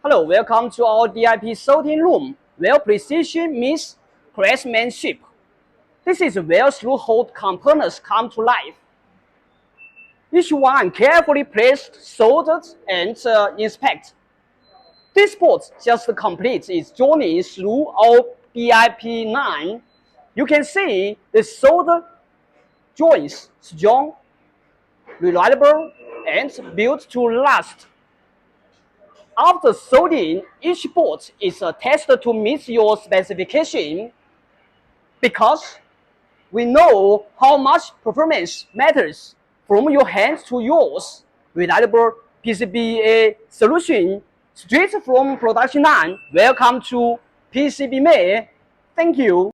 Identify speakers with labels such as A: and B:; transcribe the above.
A: Hello, welcome to our DIP soldering room, where precision meets craftsmanship. This is where through-hole components come to life. Each one carefully placed, soldered, and inspected. This board just completes its journey through our DIP9. You can see the solder joints strong, reliable, and built to last. After soldering, each board is tested to meet your specification because we know how much performance matters from your hands to yours. Reliable PCBA solution straight from production line. Welcome to PCBMay. Thank you.